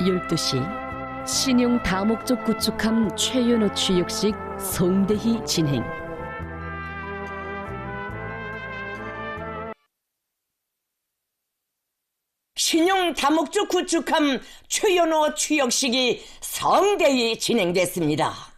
12시 신용 다목적 구축함 최연호 취역식 성대히 진행. 신용 다목적 구축함 최연호 취역식이 성대히 진행됐습니다.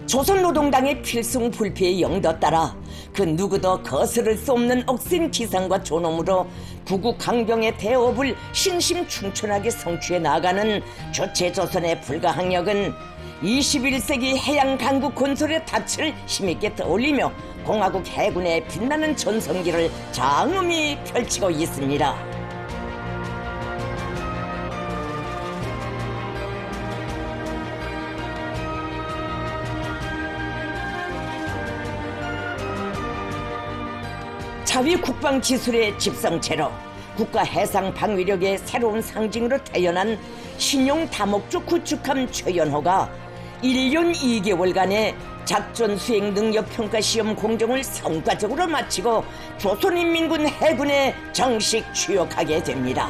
조선노동당의 필승 불패의 영도 따라 그 누구도 거스를 수 없는 억센 기상과 존엄으로 구국 강병의 대업을 신심충천하게 성취해 나가는 조체조선의 불가항력은 21세기 해양 강국 건설의 닻을 힘있게 떠올리며 공화국 해군의 빛나는 전성기를 장엄히 펼치고 있습니다. 자위 국방 기술의 집성체로 국가 해상 방위력의 새로운 상징으로 태어난 신용 다목적 구축함 최연호가 1년 2개월간의 작전 수행 능력 평가 시험 공정을 성과적으로 마치고 조선인민군 해군에 정식 취역하게 됩니다.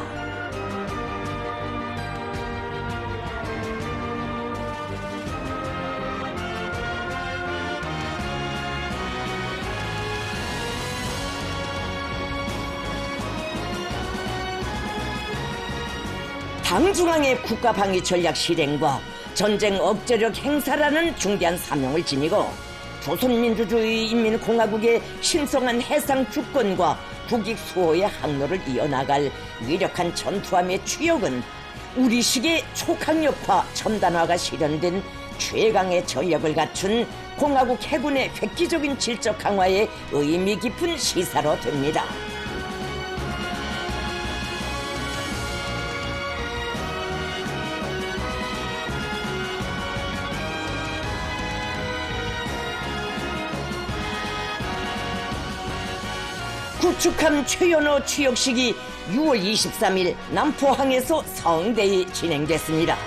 당중앙의 국가방위 전략 실행과 전쟁 억제력 행사라는 중대한 사명을 지니고 조선민주주의인민공화국의 신성한 해상 주권과 국익 수호의 항로를 이어나갈 위력한 전투함의 취역은 우리식의 초강력화 첨단화가 실현된 최강의 전력을 갖춘 공화국 해군의 획기적인 질적 강화에 의미 깊은 시사로 됩니다. 구축함 최연호 취역식이 6월 23일 남포항에서 성대히 진행됐습니다.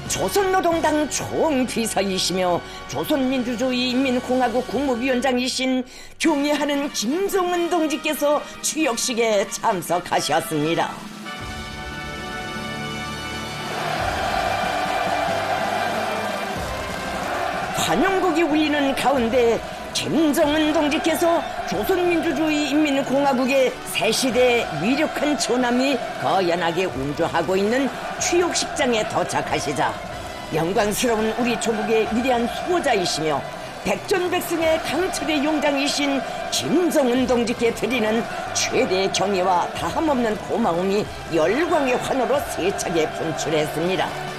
조선노동당 총비서이시며 조선민주주의인민공화국 국무위원장이신 경애하는 김정은 동지께서 취역식에 참석하셨습니다. 환영곡이 울리는 가운데 김정은 동지께서 조선민주주의인민공화국의 새시대의 위력한 전함이 거연하게 운조하고 있는 취역식장에 도착하시자 영광스러운 우리 조국의 위대한 수호자이시며 백전백승의 강철의 용장이신 김정은 동지께 드리는 최대의 경의와 다함없는 고마움이 열광의 환호로 세차게 분출했습니다.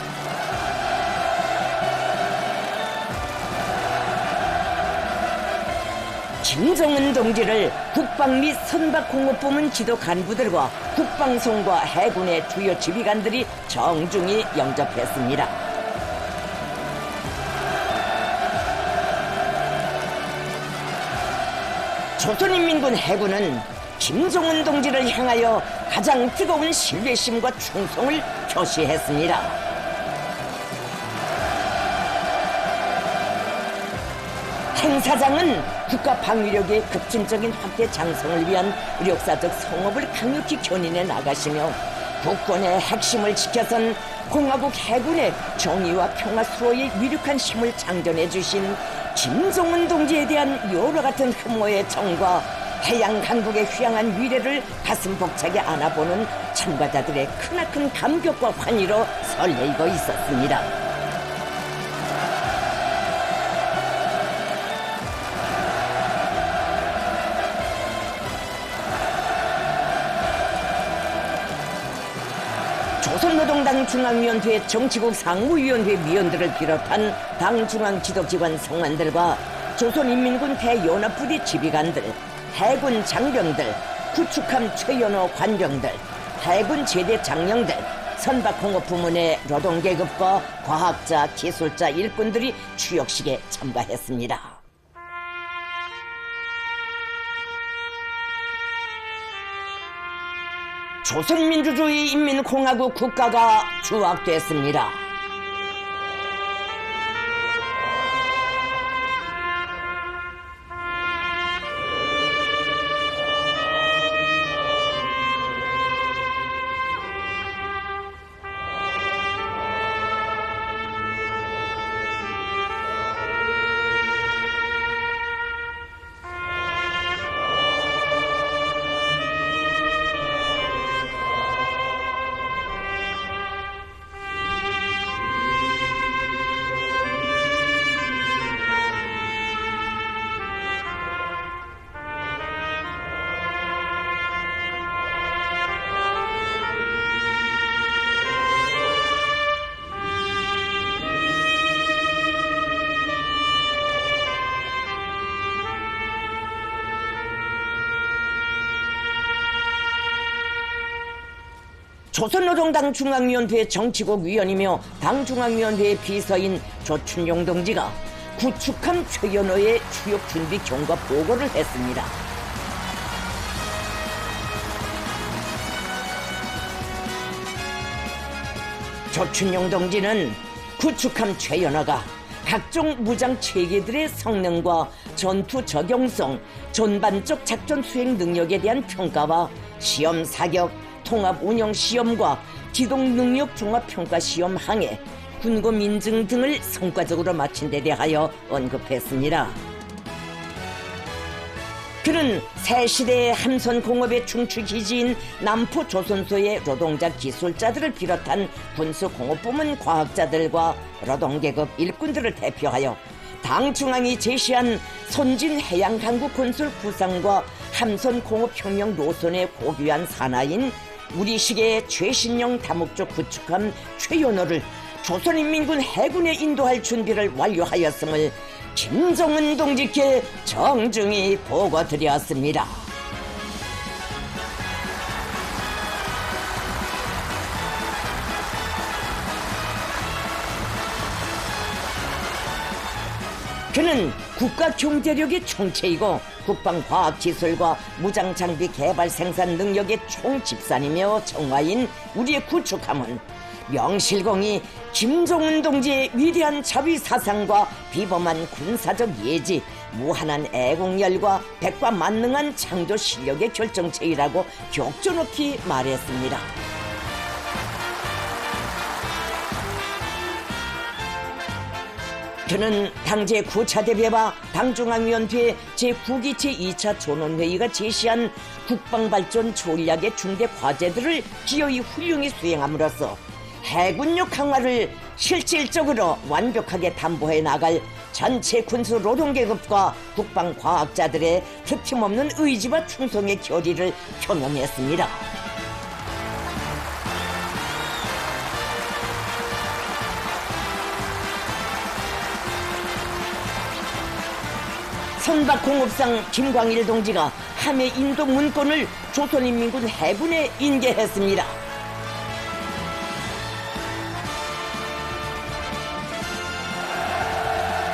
김정은 동지를 국방 및 선박공업부문 지도 간부들과 국방성과 해군의 주요 지휘관들이 정중히 영접했습니다. 조선인민군 해군은 김정은 동지를 향하여 가장 뜨거운 신뢰심과 충성을 표시했습니다. 행사장은 국가 방위력의 급진적인 확대 장성을 위한 역사적 성업을 강력히 견인해 나가시며 국권의 핵심을 지켜선 공화국 해군의 정의와 평화 수호의 위력한 힘을 장전해 주신 김정은 동지에 대한 여러 같은 흠모의 정과 해양 강국의 휘황한 위례를 가슴 벅차게 안아보는 참가자들의 크나큰 감격과 환희로 설레이고 있었습니다. 조선노동당 중앙위원회 정치국 상무위원회 위원들을 비롯한 당 중앙 지도기관 성관들과 조선인민군 대연합부대 지휘관들, 해군 장병들, 구축함 최연호 관병들, 해군 제대 장령들, 선박공업 부문의 노동계급과 과학자, 기술자, 일꾼들이 추역식에 참가했습니다. 조선민주주의 인민공화국 국가가 주악됐습니다. 조선노동당 중앙위원회 정치국 위원이며 당 중앙위원회 비서인 조춘용 동지가 구축함 최연호의 추역 준비 경과 보고를 했습니다. 조춘용 동지는 구축함 최연호가 각종 무장 체계들의 성능과 전투 적용성, 전반적 작전 수행 능력에 대한 평가와 시험 사격, 통합 운영 시험과 기동 능력 종합 평가 시험 항해, 군검 인증 등을 성과적으로 마친 데 대하여 언급했습니다. 그는 새 시대의 함선 공업의 중추 기지인 남포 조선소의 노동자 기술자들을 비롯한 군수공업부문 과학자들과 노동계급 일꾼들을 대표하여 당 중앙이 제시한 선진 해양 강국 건설 구상과 함선 공업혁명 노선의 고귀한 산하인 우리 시대의 최신형 다목적 구축함 최연호를 조선인민군 해군에 인도할 준비를 완료하였음을 김정은 동지께 정중히 보고드렸습니다. 그는 국가 경제력의 총체이고 국방과학기술과 무장장비 개발 생산 능력의 총집산이며 정화인 우리의 구축함은 명실공히 김정은 동지의 위대한 자위사상과 비범한 군사적 예지, 무한한 애국열과 백과만능한 창조 실력의 결정체이라고 격조 높이 말했습니다. 그는 당 제9차 대회와 당중앙위원회 제9기 제2차 전원회의가 제시한 국방발전 전략의 중대 과제들을 기어이 훌륭히 수행함으로써 해군력 강화를 실질적으로 완벽하게 담보해 나갈 전체 군수 노동계급과 국방과학자들의 틈틈없는 의지와 충성의 결의를 표명했습니다. 선박공업상 김광일 동지가 함해 인도 문건을 조선인민군 해군에 인계했습니다.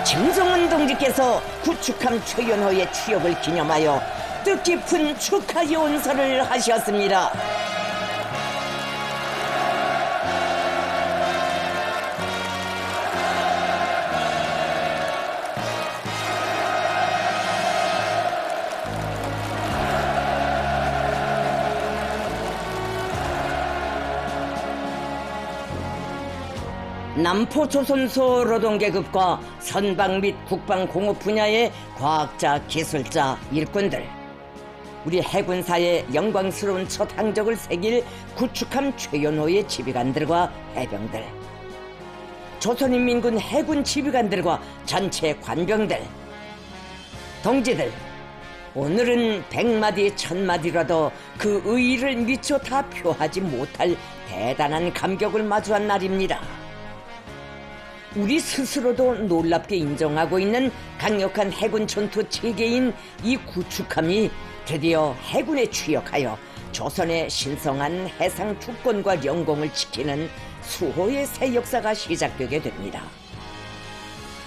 김정은 동지께서 구축함 최연호의 추역을 기념하여 뜻깊은 축하 연설을 하셨습니다. 남포조선소 노동계급과 선박 및 국방공업 분야의 과학자, 기술자, 일꾼들, 우리 해군사의 영광스러운 첫 항적을 새길 구축함 최연호의 지휘관들과 해병들, 조선인민군 해군 지휘관들과 전체 관병들, 동지들, 오늘은 100마디 1000마디라도 그 의의를 미처 다 표하지 못할 대단한 감격을 마주한 날입니다. 우리 스스로도 놀랍게 인정하고 있는 강력한 해군 전투 체계인 이 구축함이 드디어 해군에 취역하여 조선의 신성한 해상 주권과 영공을 지키는 수호의 새 역사가 시작되게 됩니다.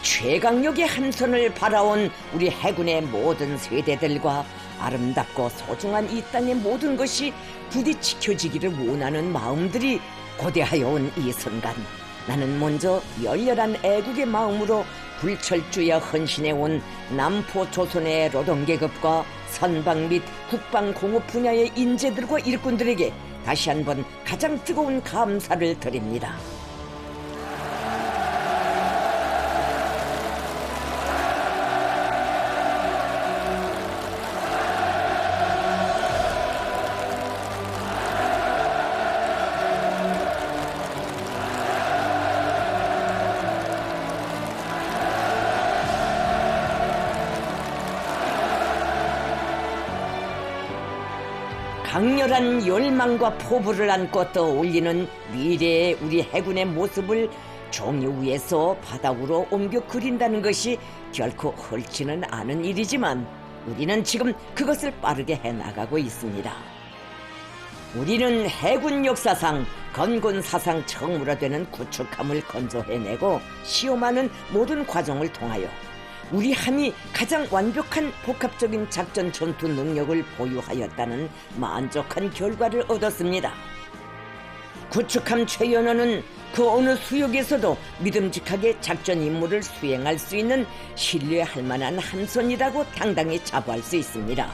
최강력의 함선을 바라온 우리 해군의 모든 세대들과 아름답고 소중한 이 땅의 모든 것이 부디 지켜지기를 원하는 마음들이 고대하여 온 이 순간, 나는 먼저 열렬한 애국의 마음으로 불철주야 헌신해온 남포 조선의 노동계급과 선박 및 국방 공업 분야의 인재들과 일꾼들에게 다시 한번 가장 뜨거운 감사를 드립니다. 강렬한 열망과 포부를 안고 떠올리는 미래의 우리 해군의 모습을 종이 위에서 바닥으로 옮겨 그린다는 것이 결코 헐지는 않은 일이지만 우리는 지금 그것을 빠르게 해나가고 있습니다. 우리는 해군 역사상 건곤사상 처음으로 되는 구축함을 건조해내고 시험하는 모든 과정을 통하여 우리 함이 가장 완벽한 복합적인 작전 전투 능력을 보유하였다는 만족한 결과를 얻었습니다. 구축함 최연호는 그 어느 수역에서도 믿음직하게 작전 임무를 수행할 수 있는 신뢰할 만한 함선이라고 당당히 자부할 수 있습니다.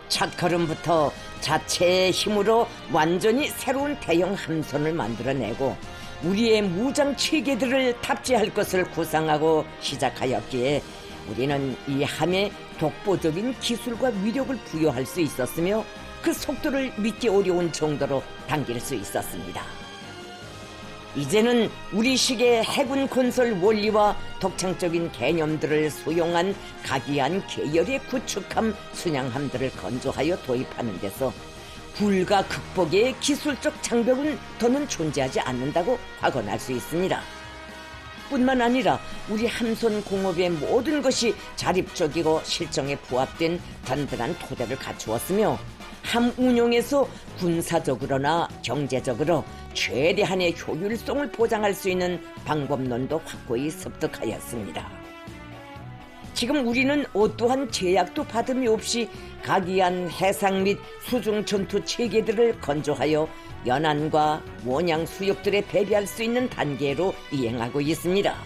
첫걸음부터 자체의 힘으로 완전히 새로운 대형 함선을 만들어내고 우리의 무장 체계들을 탑재할 것을 구상하고 시작하였기에 우리는 이 함에 독보적인 기술과 위력을 부여할 수 있었으며 그 속도를 믿기 어려운 정도로 당길 수 있었습니다. 이제는 우리식의 해군 건설 원리와 독창적인 개념들을 수용한 각이한 계열의 구축함, 순양함들을 건조하여 도입하는 데서 불가 극복의 기술적 장벽은 더는 존재하지 않는다고 확언할 수 있습니다. 뿐만 아니라 우리 함선 공업의 모든 것이 자립적이고 실정에 부합된 든든한 토대를 갖추었으며 함 운용에서 군사적으로나 경제적으로 최대한의 효율성을 보장할 수 있는 방법론도 확고히 습득하였습니다. 지금 우리는 어떠한 제약도 받음이 없이 각이한 해상 및 수중 전투 체계들을 건조하여 연안과 원양 수역들에 배비할 수 있는 단계로 이행하고 있습니다.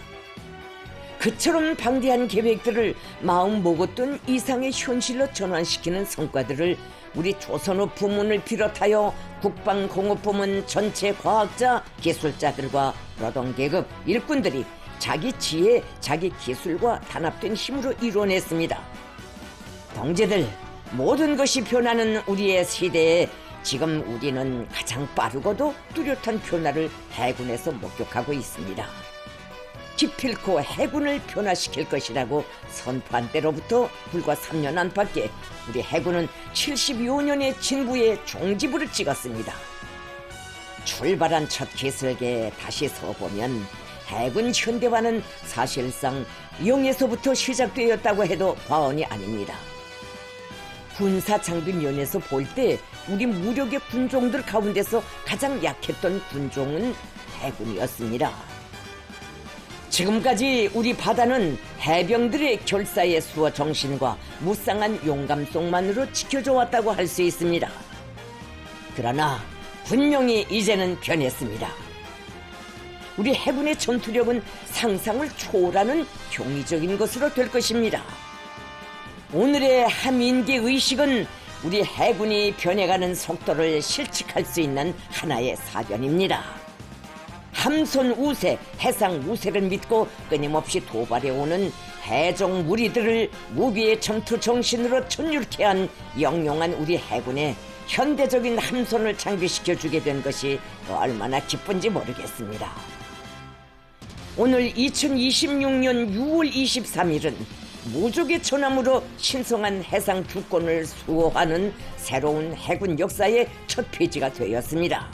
그처럼 방대한 계획들을 마음 먹었던 이상의 현실로 전환시키는 성과들을 우리 조선업 부문을 비롯하여 국방공업부문 전체 과학자, 기술자들과 노동계급, 일꾼들이 자기 지혜, 자기 기술과 단합된 힘으로 이뤄냈습니다. 동지들, 모든 것이 변하는 우리의 시대에 지금 우리는 가장 빠르고도 뚜렷한 변화를 해군에서 목격하고 있습니다. 기필코 해군을 변화시킬 것이라고 선포한 때로부터 불과 3년 안팎에 우리 해군은 75년의 진부의 종지부를 찍었습니다. 출발한 첫 기술계에 다시 서보면 해군 현대화는 사실상 0에서부터 시작되었다고 해도 과언이 아닙니다. 군사 장비 면에서 볼 때 우리 무력의 군종들 가운데서 가장 약했던 군종은 해군이었습니다. 지금까지 우리 바다는 해병들의 결사의 수호 정신과 무쌍한 용감성만으로 지켜져 왔다고 할 수 있습니다. 그러나 분명히 이제는 변했습니다. 우리 해군의 전투력은 상상을 초월하는 경이적인 것으로 될 것입니다. 오늘의 함인계 의식은 우리 해군이 변해가는 속도를 실측할 수 있는 하나의 사견입니다. 함선 우세, 해상 우세를 믿고 끊임없이 도발해오는 해종 무리들을 무비의 전투 정신으로 천율케 한 영용한 우리 해군에 현대적인 함선을 장비시켜주게 된 것이 얼마나 기쁜지 모르겠습니다. 오늘 2026년 6월 23일은 무적의 전함으로 신성한 해상 주권을 수호하는 새로운 해군 역사의 첫 페이지가 되었습니다.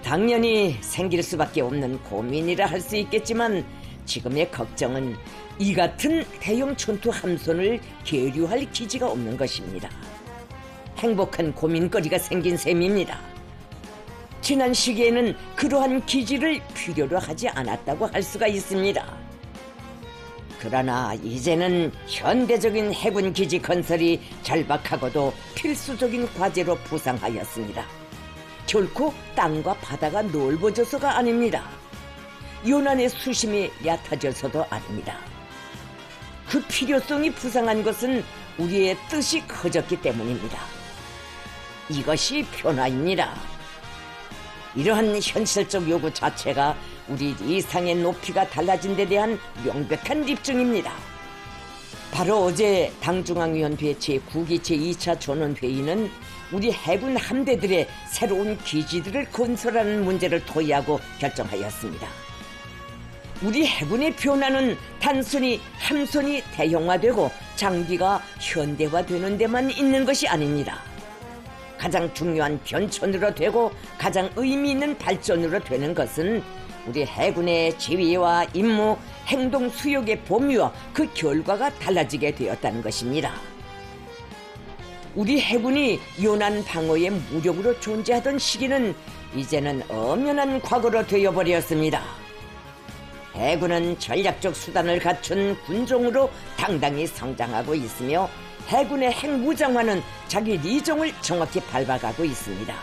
당연히 생길 수밖에 없는 고민이라 할 수 있겠지만 지금의 걱정은 이 같은 대형 전투 함선을 계류할 기지가 없는 것입니다. 행복한 고민거리가 생긴 셈입니다. 지난 시기에는 그러한 기지를 필요로 하지 않았다고 할 수가 있습니다. 그러나 이제는 현대적인 해군 기지 건설이 절박하고도 필수적인 과제로 부상하였습니다. 결코 땅과 바다가 넓어져서가 아닙니다. 요난의 수심이 얕아져서도 아닙니다. 그 필요성이 부상한 것은 우리의 뜻이 커졌기 때문입니다. 이것이 변화입니다. 이러한 현실적 요구 자체가 우리 이상의 높이가 달라진 데 대한 명백한 입증입니다. 바로 어제 당중앙위원회 제9기 제2차 전원회의는 우리 해군 함대들의 새로운 기지들을 건설하는 문제를 토의하고 결정하였습니다. 우리 해군의 변화는 단순히 함선이 대형화되고 장비가 현대화되는 데만 있는 것이 아닙니다. 가장 중요한 변천으로 되고 가장 의미 있는 발전으로 되는 것은 우리 해군의 지위와 임무, 행동 수역의 범위와 그 결과가 달라지게 되었다는 것입니다. 우리 해군이 요난 방어의 무력으로 존재하던 시기는 이제는 엄연한 과거로 되어버렸습니다. 해군은 전략적 수단을 갖춘 군종으로 당당히 성장하고 있으며 해군의 핵무장화는 자기 리정을 정확히 밟아가고 있습니다.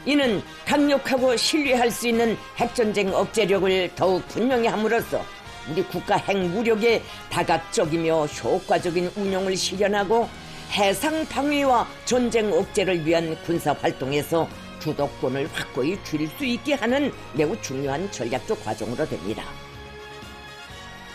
이는 강력하고 신뢰할 수 있는 핵전쟁 억제력을 더욱 분명히 함으로써 우리 국가 핵무력의 다각적이며 효과적인 운용을 실현하고 해상 방위와 전쟁 억제를 위한 군사활동에서 주도권을 확고히 쥘 수 있게 하는 매우 중요한 전략적 과정으로 됩니다.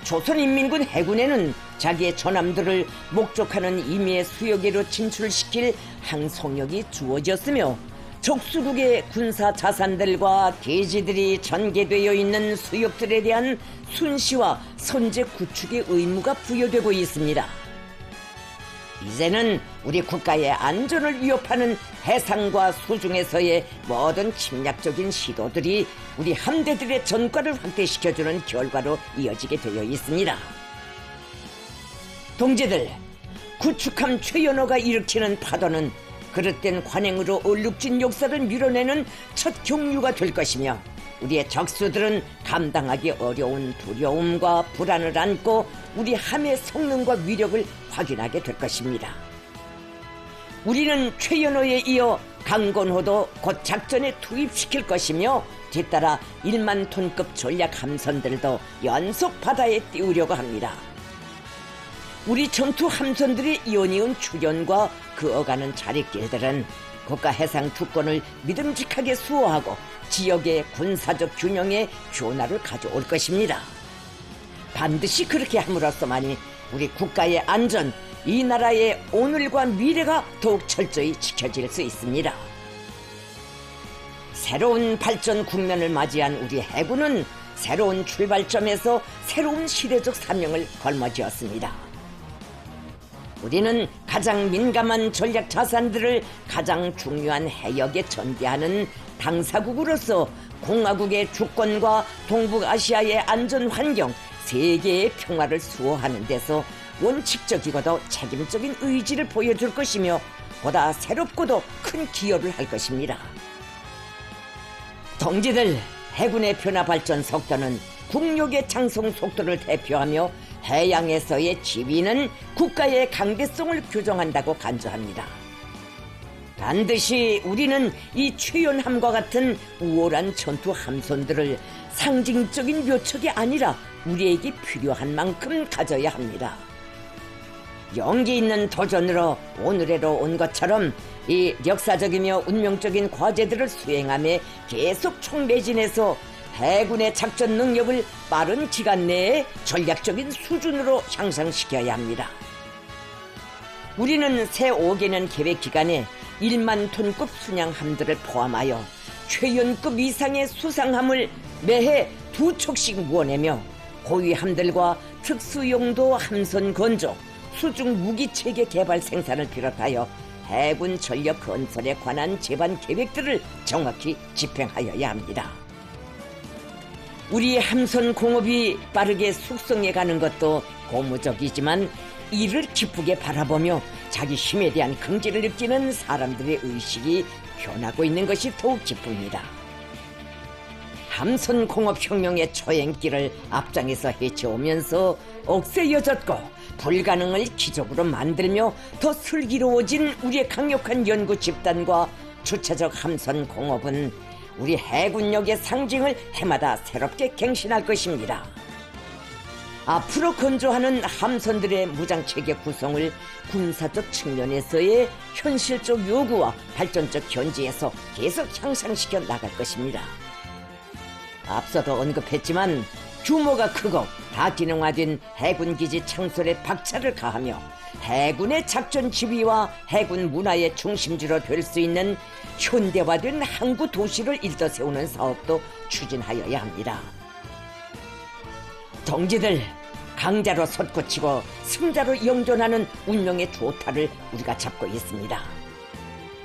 조선인민군 해군에는 자기의 전함들을 목적하는 임의의 수역에로 진출시킬 항속력이 주어졌으며 적수국의 군사 자산들과 기지들이 전개되어 있는 수역들에 대한 순시와 선제 구축의 의무가 부여되고 있습니다. 이제는 우리 국가의 안전을 위협하는 해상과 수중에서의 모든 침략적인 시도들이 우리 함대들의 전과를 확대시켜주는 결과로 이어지게 되어 있습니다. 동지들, 구축함 최연호가 일으키는 파도는 그릇된 관행으로 얼룩진 역사를 밀어내는 첫 경류가 될 것이며 우리의 적수들은 감당하기 어려운 두려움과 불안을 안고 우리 함의 성능과 위력을 확인하게 될 것입니다. 우리는 최연호에 이어 강건호도 곧 작전에 투입시킬 것이며 뒤따라 1만 톤급 전략 함선들도 연속 바다에 띄우려고 합니다. 우리 전투 함선들의 연이은 출현과 그어가는 자리길들은 국가 해상 주권을 믿음직하게 수호하고 지역의 군사적 균형에 변화를 가져올 것입니다. 반드시 그렇게 함으로써만이 우리 국가의 안전, 이 나라의 오늘과 미래가 더욱 철저히 지켜질 수 있습니다. 새로운 발전 국면을 맞이한 우리 해군은 새로운 출발점에서 새로운 시대적 사명을 걸머쥐었습니다. 우리는 가장 민감한 전략 자산들을 가장 중요한 해역에 전개하는 당사국으로서 공화국의 주권과 동북아시아의 안전 환경, 세계의 평화를 수호하는 데서 원칙적이고도 책임적인 의지를 보여줄 것이며 보다 새롭고도 큰 기여를 할 것입니다. 동지들, 해군의 변화 발전 속도는 국력의 장성 속도를 대표하며 해양에서의 지위는 국가의 강대성을 규정한다고 간주합니다. 반드시 우리는 이 최연함과 같은 우월한 전투 함선들을 상징적인 묘척이 아니라 우리에게 필요한 만큼 가져야 합니다. 용기 있는 도전으로 오늘에로 온 것처럼 이 역사적이며 운명적인 과제들을 수행함에 계속 총매진해서 해군의 작전 능력을 빠른 기간 내에 전략적인 수준으로 향상시켜야 합니다. 우리는 새 5개년 계획 기간에 1만 톤급 순양함들을 포함하여 최연급 이상의 수상함을 매해 2척씩 모아내며 고위함들과 특수용도 함선 건조, 수중 무기체계 개발 생산을 비롯하여 해군 전력 건설에 관한 제반 계획들을 정확히 집행하여야 합니다. 우리 함선 공업이 빠르게 숙성해가는 것도 고무적이지만 이를 기쁘게 바라보며 자기 힘에 대한 긍지를 느끼는 사람들의 의식이 변하고 있는 것이 더욱 기쁩니다. 함선 공업 혁명의 초행길을 앞장에서 헤쳐오면서 억세여졌고 불가능을 기적으로 만들며 더 슬기로워진 우리의 강력한 연구 집단과 주체적 함선 공업은 우리 해군력의 상징을 해마다 새롭게 갱신할 것입니다. 앞으로 건조하는 함선들의 무장체계 구성을 군사적 측면에서의 현실적 요구와 발전적 현지에서 계속 향상시켜 나갈 것입니다. 앞서도 언급했지만 규모가 크고 다기능화된 해군기지 창설에 박차를 가하며 해군의 작전 지휘와 해군 문화의 중심지로 될 수 있는 현대화된 항구 도시를 일떠세우는 사업도 추진하여야 합니다. 동지들, 강자로 솟구치고 승자로 영존하는 운명의 조타를 우리가 잡고 있습니다.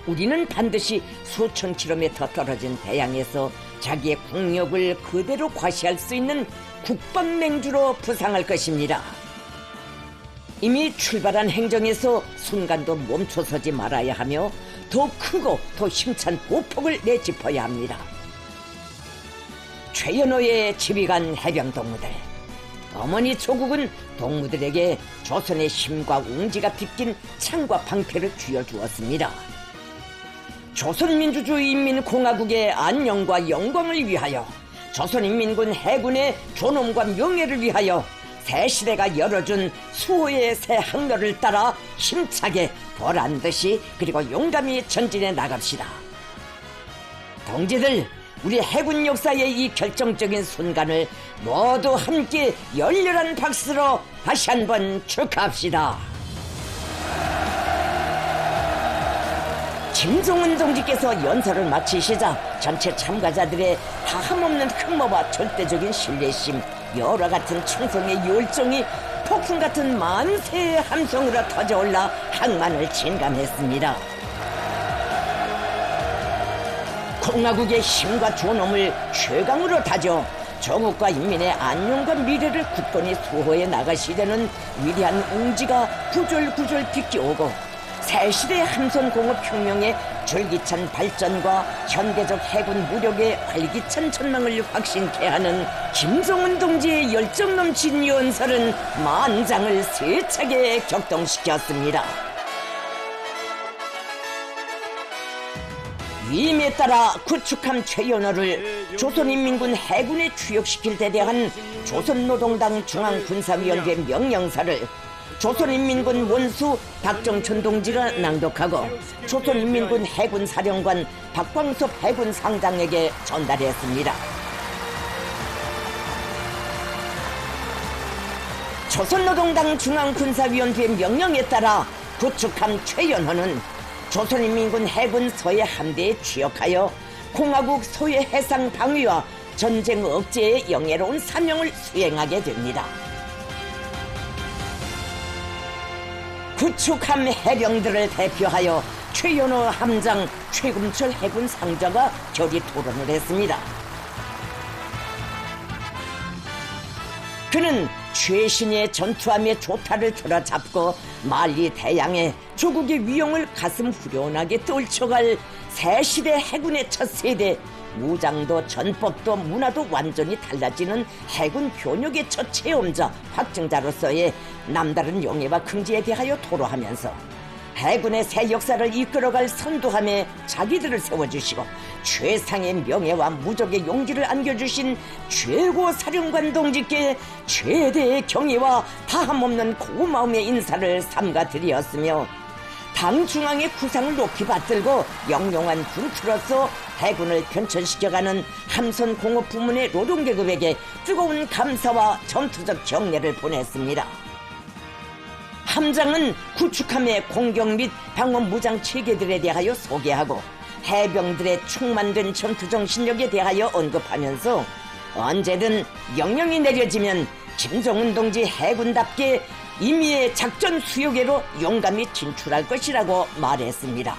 우리는 반드시 수천 킬로미터 떨어진 대양에서 자기의 국력을 그대로 과시할 수 있는 국방맹주로 부상할 것입니다. 이미 출발한 행정에서 순간도 멈춰서지 말아야 하며 더 크고 더 힘찬 보폭을 내짚어야 합니다. 최연호의 지휘관 해병 동무들, 어머니 조국은 동무들에게 조선의 힘과 웅지가 빚긴 창과 방패를 쥐어주었습니다. 조선민주주의인민공화국의 안녕과 영광을 위하여, 조선인민군 해군의 존엄과 명예를 위하여 새 시대가 열어준 수호의 새 항로를 따라 힘차게 보란듯이 그리고 용감히 전진해 나갑시다. 동지들, 우리 해군 역사의 이 결정적인 순간을 모두 함께 열렬한 박수로 다시 한번 축하합시다. 김종은 동지께서 연설을 마치시자 전체 참가자들의 하함없는 흠모와 절대적인 신뢰심, 여러 같은 충성의 열정이 폭풍 같은 만세의 함성으로 터져올라 항만을 진감했습니다. 공화국의 힘과 존엄을 최강으로 다져 조국과 인민의 안녕과 미래를 굳건히 수호해 나가시려는 위대한 웅지가 구절구절 빗겨오고 새시대의 함선공업혁명의 줄기찬 발전과 현대적 해군 무력의 활기찬 전망을 확신케 하는 김정은 동지의 열정 넘친 연설은 만장을 세차게 격동시켰습니다. 위임에 따라 구축함 최연호를 조선인민군 해군에 추역시킬 데 대한 조선노동당 중앙군사위원회 명령사를 조선인민군 원수 박정천 동지가 낭독하고 조선인민군 해군사령관 박광섭 해군상장에게 전달했습니다. 조선노동당 중앙군사위원회 명령에 따라 구축함 최연호는 조선인민군 해군 서해 함대에 취역하여 공화국 서해 해상 방위와 전쟁 억제의 영예로운 사명을 수행하게 됩니다. 구축함 해병들을 대표하여 최연호 함장, 최금철 해군 상자가 결의 토론을 했습니다. 그는 최신의 전투함의 조타를 틀어잡고 만리 대양에 조국의 위용을 가슴 후련하게 떨쳐갈 새시대 해군의 첫 세대, 무장도 전법도 문화도 완전히 달라지는 해군 변혁의 첫 체험자, 확증자로서의 남다른 용예와 긍지에 대하여 토로하면서 해군의 새 역사를 이끌어갈 선두함에 자기들을 세워주시고 최상의 명예와 무적의 용기를 안겨주신 최고 사령관 동지께 최대의 경의와 다함없는 고마움의 인사를 삼가드리었으며 당 중앙의 구상을 높이 받들고 영롱한 군투로서 해군을 변천시켜가는 함선 공업 부문의 노동계급에게 뜨거운 감사와 전투적 격려를 보냈습니다. 함장은 구축함의 공격 및 방어 무장 체계들에 대하여 소개하고 해병들의 충만된 전투정신력에 대하여 언급하면서 언제든 명령이 내려지면 김정은 동지 해군답게 임의의 작전 수요계로 용감히 진출할 것이라고 말했습니다.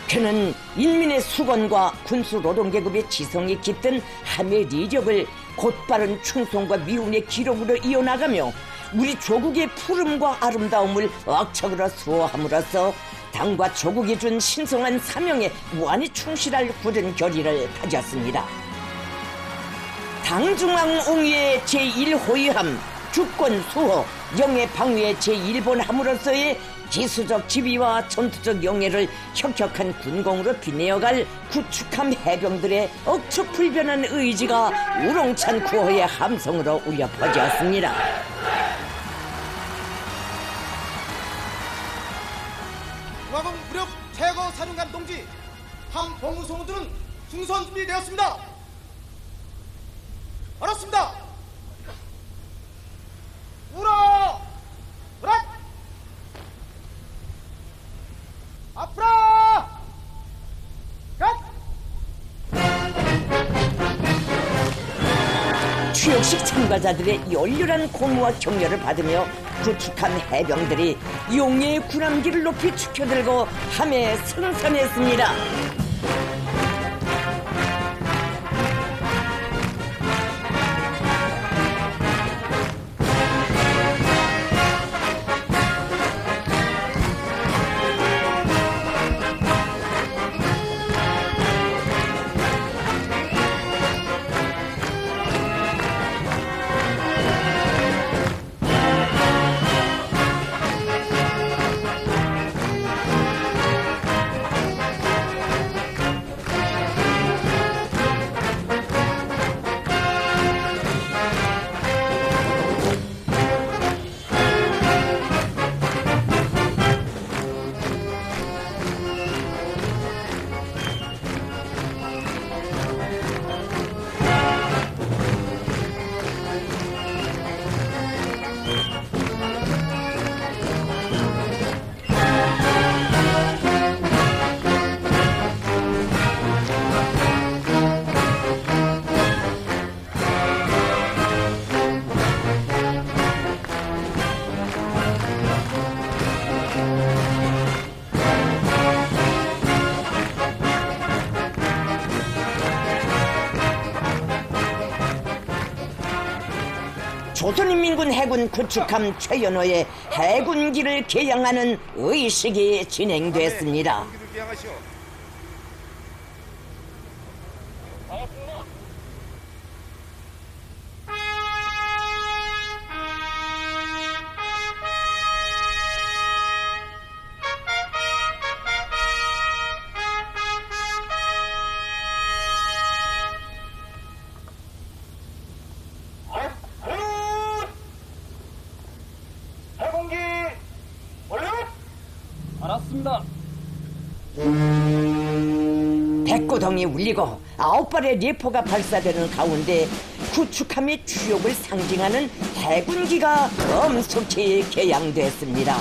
그는 인민의 수건과 군수 노동계급의 지성이 깃든 함의 리력을 곧바른 충성과 미운의 기록으로 이어나가며 우리 조국의 푸름과 아름다움을 억척으로 수호함으로써 당과 조국이 준 신성한 사명에 무한히 충실할 굳은 결의를 가졌습니다. 당중앙 옹위의 제1호위함, 주권 수호, 영해 방위의 제1번함으로서의 기수적 지위와 전투적 영예를 혁혁한 군공으로 빛내어갈 구축함 해병들의 억척불변한 의지가 우렁찬 구호의 함성으로 울려 퍼졌습니다. 중화공 무력 최고 사령관 동지 함봉우성우들은 승선 준비되었습니다. 알았습니다. 우라! 우라! 앞으로! 갓! 추역식 참가자들의 열렬한 공무와 격려를 받으며 구축함 해병들이 용예의 군함기를 높이 축혀들고 함에 승선했습니다. 조선인민군 해군 구축함 최연호의 해군기를 개양하는 의식이 진행됐습니다. 알았습니다. 백고동이 울리고 9발의 리포가 발사되는 가운데 구축함의 추욕을 상징하는 해군기가 엄숙히 개양됐습니다.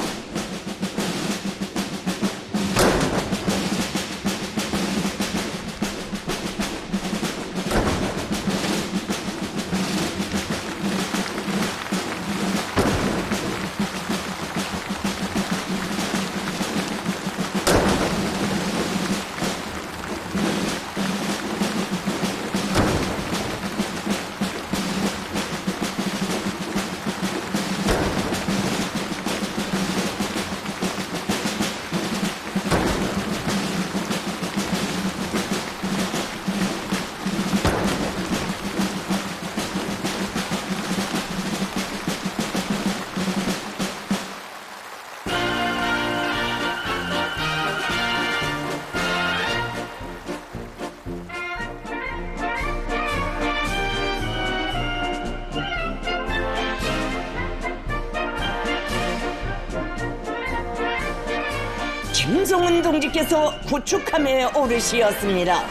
김성은 동지께서 구축함에 오르시었습니다.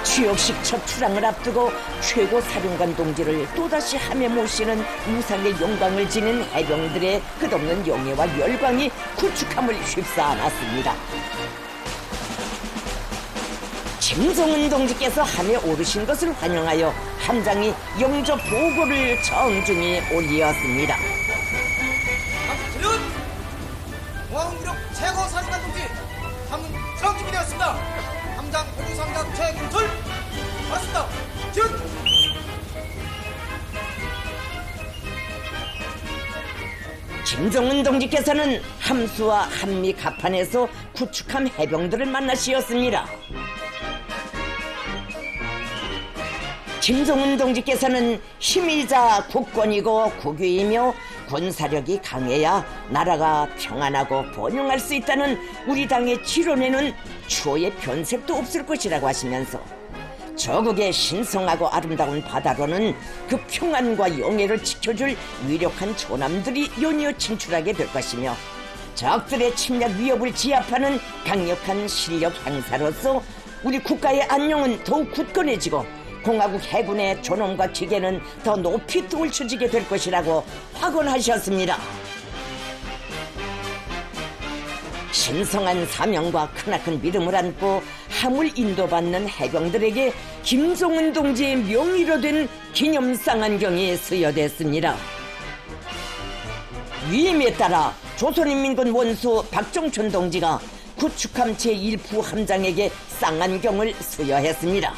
추역식 첫 출항을 앞두고 최고 사령관 동지를 또다시 함에 모시는 무상의 영광을 지닌 해병들의 끝없는 영예와 열광이 구축함을 휩싸안았습니다. 김정은 동지께서 함에 오르신 것을 환영하여 함장이 영접 보고를 정중히 올리었습니다. 함수는 공화국무력 최고 사령관 동지 함은 수락 준비되었습니다. 함장 보고상장 최금술 받았습니다. 준! 김정은 동지께서는 함수와 한미 갑판에서 구축함 해병들을 만나시었습니다. 김정은 동지께서는 힘이자 국권이고 국위이며 군사력이 강해야 나라가 평안하고 번영할 수 있다는 우리 당의 지론에는 추호의 변색도 없을 것이라고 하시면서 저국의 신성하고 아름다운 바다로는 그 평안과 영예를 지켜줄 위력한 조남들이 연이어 진출하게 될 것이며 적들의 침략 위협을 제압하는 강력한 실력 행사로서 우리 국가의 안녕은 더욱 굳건해지고 공화국 해군의 존엄과 기계는 더 높이 떨쳐지게 될 것이라고 확언하셨습니다. 신성한 사명과 크나큰 믿음을 안고 함을 인도받는 해병들에게 김정은 동지의 명의로 된 기념상 안경이 수여됐습니다. 위임에 따라 조선인민군 원수 박정춘 동지가 구축함 제1부 함장에게 쌍안경을 수여했습니다.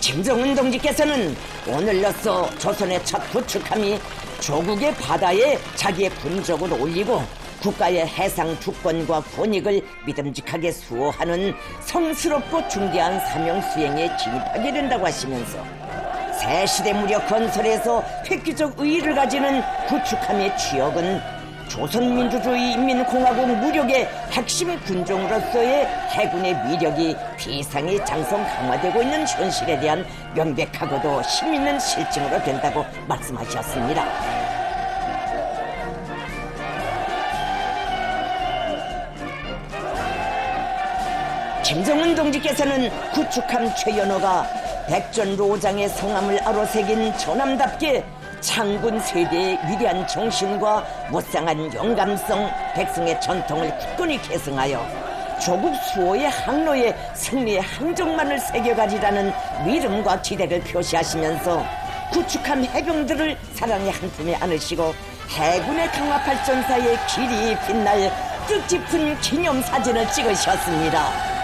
김정은 동지께서는 오늘로써 조선의 첫 구축함이 조국의 바다에 자기의 군적을 올리고 국가의 해상 주권과 권익을 믿음직하게 수호하는 성스럽고 중대한 사명 수행에 진입하게 된다고 하시면서 새 시대 무력 건설에서 획기적 의의를 가지는 구축함의 취역은 조선민주주의 인민공화국 무력의 핵심 군종으로서의 해군의 위력이 비상이 장성 강화되고 있는 현실에 대한 명백하고도 힘있는 실증으로 된다고 말씀하셨습니다. 김정은 동지께서는 구축함 최연호가 백전로장의 성함을 아로새긴 조남답게 창군 세대의 위대한 정신과 무쌍한 영감성, 백성의 전통을 굳건히 계승하여 조국 수호의 항로에 승리의 항적만을 새겨가리라는 믿음과 기대를 표시하시면서 구축함 해병들을 사랑의 한 품에 안으시고 해군의 강화 발전사의 길이 빛날 뜻깊은 기념사진을 찍으셨습니다.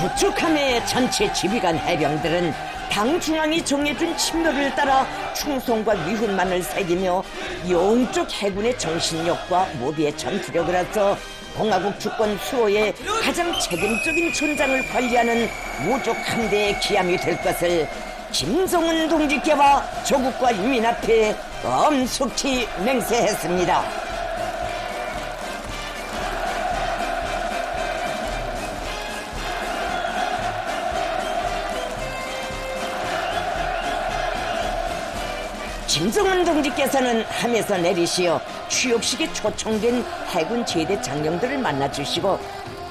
구축함의 전체 지휘관 해병들은 당 중앙이 정해준 침노를 따라 충성과 위훈만을 새기며 영적 해군의 정신력과 모비의 전투력으로서 공화국 주권 수호의 가장 책임적인 전장을 관리하는 무적 함대의 기함이 될 것을 김정은 동지께와 조국과 인민 앞에 엄숙히 맹세했습니다. 김정은 동지께서는 함에서 내리시어 취업식에 초청된 해군 제대 장령들을 만나주시고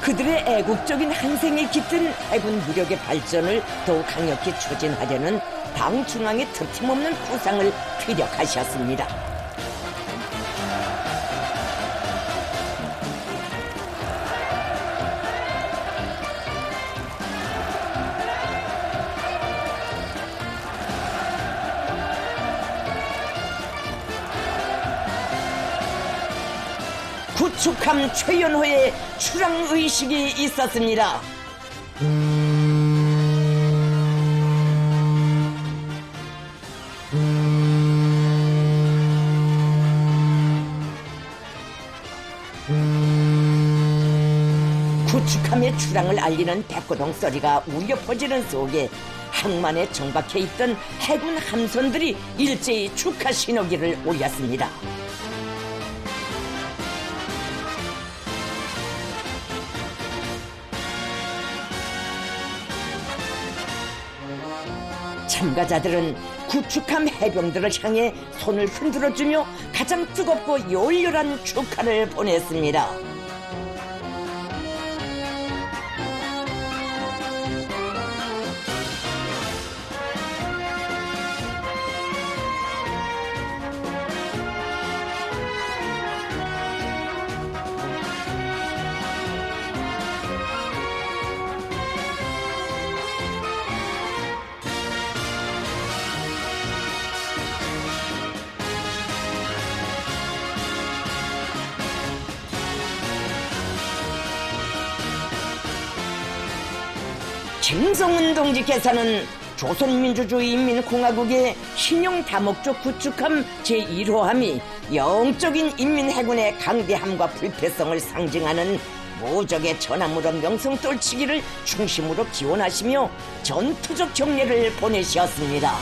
그들의 애국적인 한생에 깃든 해군 무력의 발전을 더욱 강력히 추진하려는 당 중앙의 틀림없는 구상을 피력하셨습니다. 구축함 최연호의 출항의식이 있었습니다. 구축함의 출항을 알리는 백고동 소리가 울려 퍼지는 속에 항만에 정박해 있던 해군 함선들이 일제히 축하 신호기를 올렸습니다. 참가자들은 구축함 해병들을 향해 손을 흔들어주며 가장 뜨겁고 열렬한 축하를 보냈습니다. 김성은 동지께서는 조선민주주의인민공화국의 신용 다목적 구축함 제1호함이 영적인 인민해군의 강대함과 불패성을 상징하는 무적의 전함으로 명성 떨치기를 중심으로 기원하시며 전투적 경례를 보내셨습니다.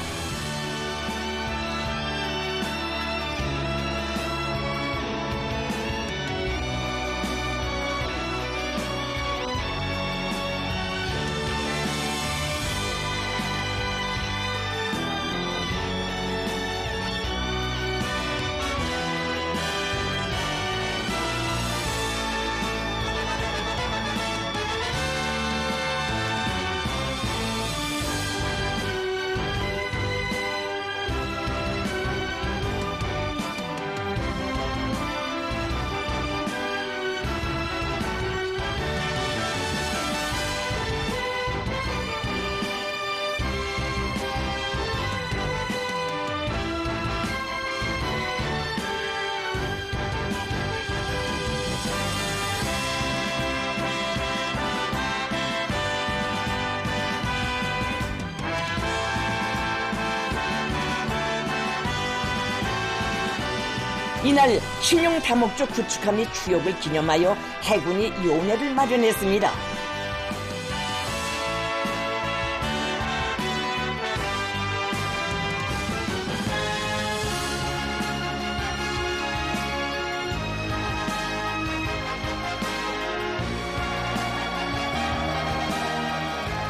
이날 신용 다목적 구축함이 추역을 기념하여 해군이 요례를 마련했습니다.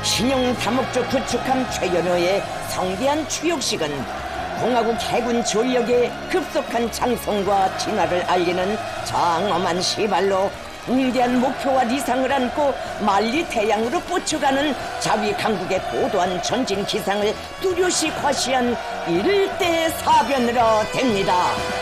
신용 다목적 구축함 최연호의 성대한 추역식은 공화국 해군 전력의 급속한 장성과 진화를 알리는 장엄한 시발로 웅대한 목표와 리상을 안고 만리대양으로 뻗쳐가는 자위 강국의 고도한 전진 기상을 뚜렷이 과시한 일대사변으로 됩니다.